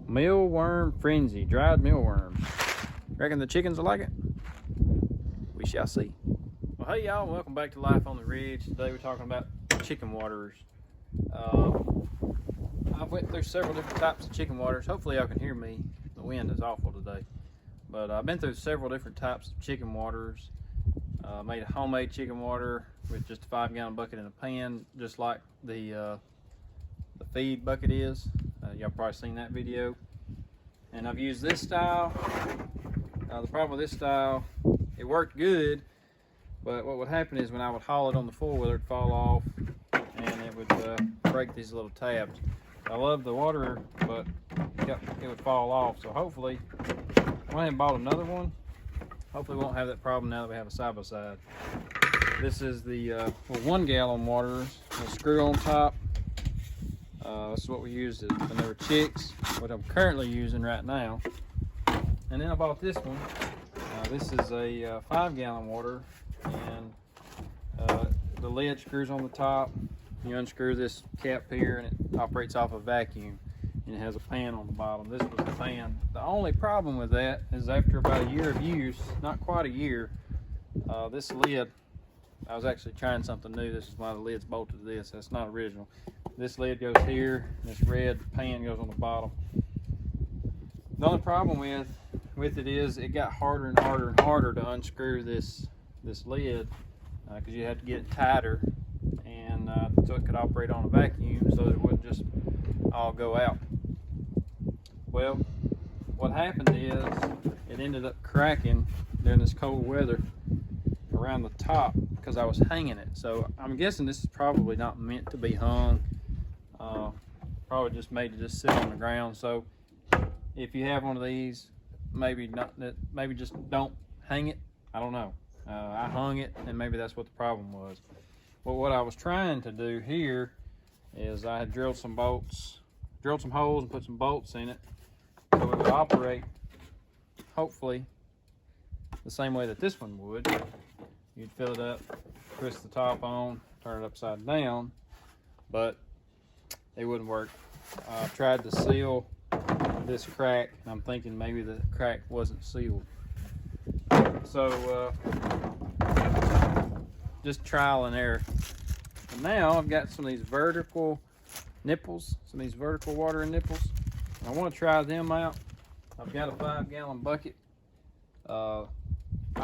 Mealworm frenzy, dried mealworms. Reckon the chickens will like it? We shall see. Well, hey y'all, welcome back to Life on the Ridge. Today we're talking about chicken waterers. I've went through several different types of chicken waterers. Hopefully y'all can hear me. The wind is awful today. But I've been through several different types of chicken waterers. Made a homemade chicken water with just a 5-gallon bucket in a pan, just like the feed bucket is. Y'all probably seen that video. And I've used this style. The problem with this style, it worked good, but what would happen is when I would haul it on the four-wheeler, it'd fall off and it would break these little tabs. I love the water, but it would fall off. So hopefully, I went ahead and bought another one. Hopefully we won't have that problem now that we have a side-by-side. This is the 1-gallon waterers, a screw on top. This is what we used when they were chicks, what I'm currently using right now. And then I bought this one. This is a 5-gallon water, and the lid screws on the top. You unscrew this cap here and it operates off a vacuum, and it has a pan on the bottom. This was the fan. The only problem with that is after about a year of use, not quite a year, this lid, I was actually trying something new. This is why the lid's bolted to this. That's not original. This lid goes here, this red pan goes on the bottom. The only problem with it is it got harder and harder and harder to unscrew this lid because you had to get it tighter, and so it could operate on a vacuum so that it wouldn't just all go out. Well, what happened is it ended up cracking during this cold weather around the top because I was hanging it. So I'm guessing this is probably not meant to be hung. Probably just made to just sit on the ground. So if you have one of these, maybe just don't hang it. I don't know. I hung it, and maybe that's what the problem was. But what I was trying to do here is I had drilled some holes and put some bolts in it so it would operate hopefully the same way that this one would. You'd fill it up, twist the top on, turn it upside down, but it wouldn't work. I tried to seal this crack, and I'm thinking maybe the crack wasn't sealed. So just trial and error. And now I've got some of these vertical nipples, some of these vertical watering nipples. I want to try them out. I've got a 5-gallon bucket. I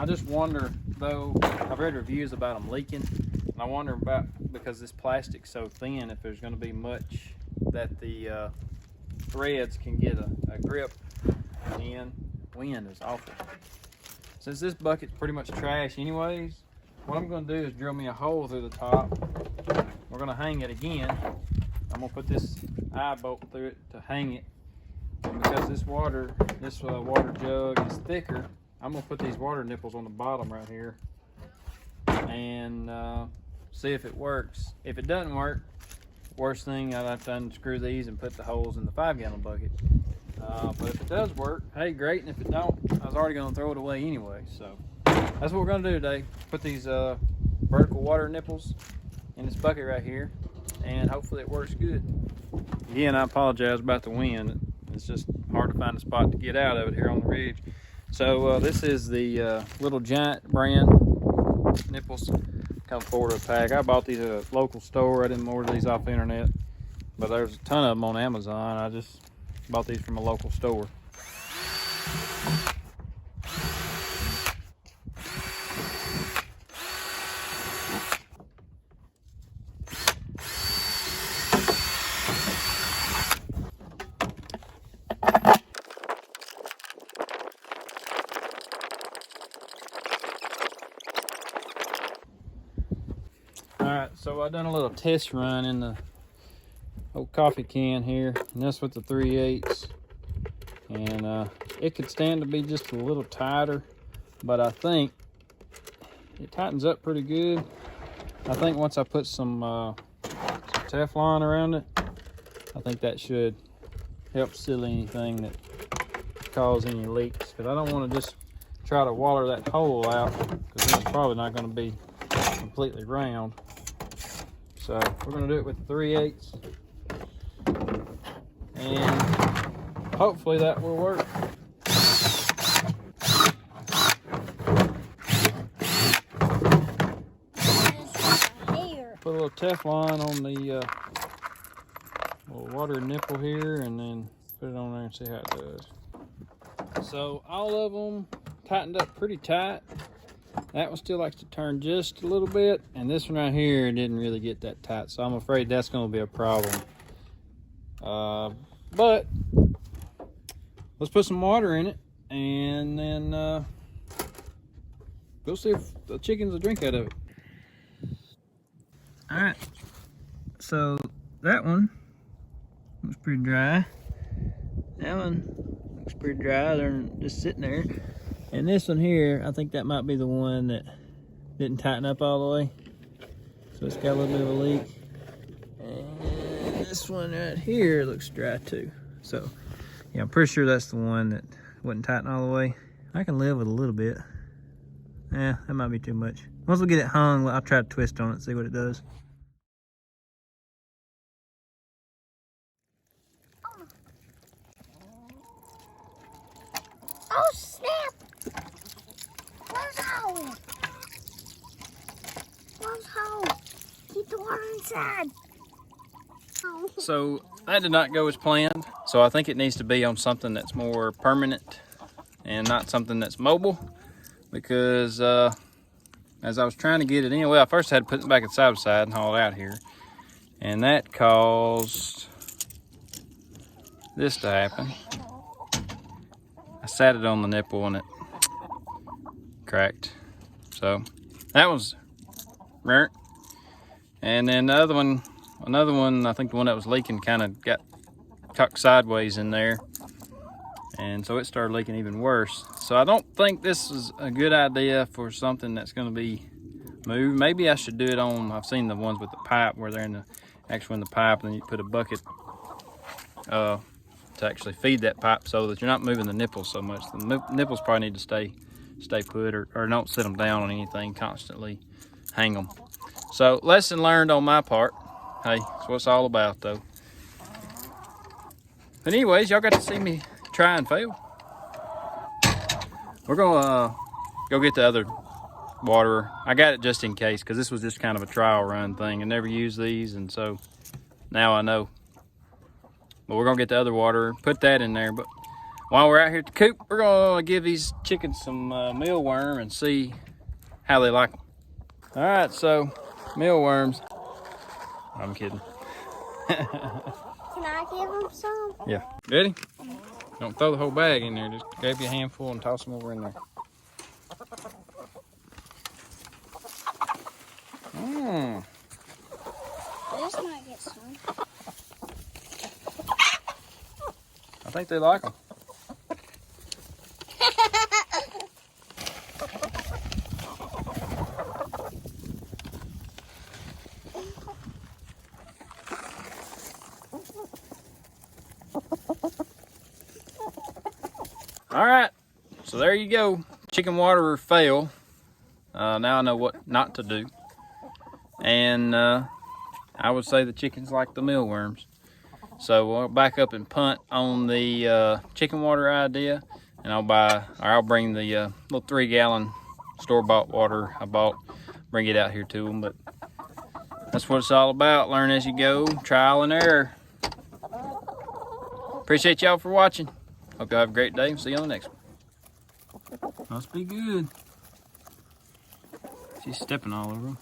just wonder, though, I've read reviews about them leaking, and I wonder about, because this plastic's so thin, if there's going to be much that the threads can get a grip in. Wind is awful. Since this bucket's pretty much trash anyways, what I'm going to do is drill me a hole through the top. We're going to hang it again. I'm going to put this eye bolt through it to hang it. And because this water jug is thicker, I'm going to put these water nipples on the bottom right here and see if it works. If it doesn't work, worst thing, I'd have to unscrew these and put the holes in the 5-gallon bucket. But if it does work, hey, great. And if it don't, I was already going to throw it away anyway. So that's what we're going to do today. Put these vertical water nipples in this bucket right here, and hopefully it works good. Again, I apologize about the wind. It's just hard to find a spot to get out of it here on the ridge. So this is the Little Giant brand nipples. Come forward a pack. I bought these at a local store. I didn't order these off the internet, but there's a ton of them on Amazon. I just bought these from a local store. Alright, so I done a little test run in the old coffee can here, and that's with the 3/8, and it could stand to be just a little tighter, but I think it tightens up pretty good. I think once I put some Teflon around it, I think that should help seal anything that cause any leaks, because I don't want to just try to water that hole out, because it's probably not going to be completely round. So we're going to do it with the 3/8. hopefully that will work. Put a little Teflon on the little water nipple here, and then put it on there and see how it does. So all of them tightened up pretty tight. That one still likes to turn just a little bit, and this one right here didn't really get that tight, so I'm afraid that's going to be a problem. But let's put some water in it, and then we'll see if the chickens will drink out of it. All right, so that one looks pretty dry. That one looks pretty dry. They're just sitting there. And this one here, I think that might be the one that didn't tighten up all the way. So it's got a little bit of a leak. And this one right here looks dry too. So yeah, I'm pretty sure that's the one that wasn't tightened all the way. I can live with a little bit. Yeah, that might be too much. Once we get it hung, I'll try to twist on it, see what it does. Oh snap! Where's hole? Where's hole? Keep the water inside. Oh. So that did not go as planned. So I think it needs to be on something that's more permanent and not something that's mobile, because as I was trying to get it in, well, first I had to put it back side by side and haul it out here, and that caused this to happen. I sat it on the nipple and it cracked. So that was rare. And then the other one, another one, I think the one that was leaking kind of got tucked sideways in there. And so it started leaking even worse. So I don't think this is a good idea for something that's going to be moved. Maybe I should do it on, I've seen the ones with the pipe where they're in the, actually in the pipe, and then you put a bucket to actually feed that pipe so that you're not moving the nipples so much. The nipples probably need to stay put, or don't sit them down on anything, constantly hang them. So lesson learned on my part. Hey, that's what it's all about though. But anyways, y'all got to see me try and fail. We're gonna go get the other waterer. I got it just in case, because this was just kind of a trial run thing. I never used these, and so now I know. But we're gonna get the other water, put that in there. But while we're out here at the coop, we're gonna give these chickens some mealworm and see how they like them. All right, so mealworms. I'm kidding. Can I give them some? Yeah. Ready? Don't throw the whole bag in there. Just grab you a handful and toss them over in there. Mmm. This might get some. I think they like them. All right, so there you go. Chicken waterer fail. Now I know what not to do. And I would say the chickens like the mealworms. So we'll back up and punt on the chicken water idea, and I'll bring the little 3-gallon store-bought water I bought, bring it out here to them. But that's what it's all about. Learn as you go, trial and error. Appreciate y'all for watching. Hope y'all have a great day. See you on the next one. Must be good. She's stepping all over them.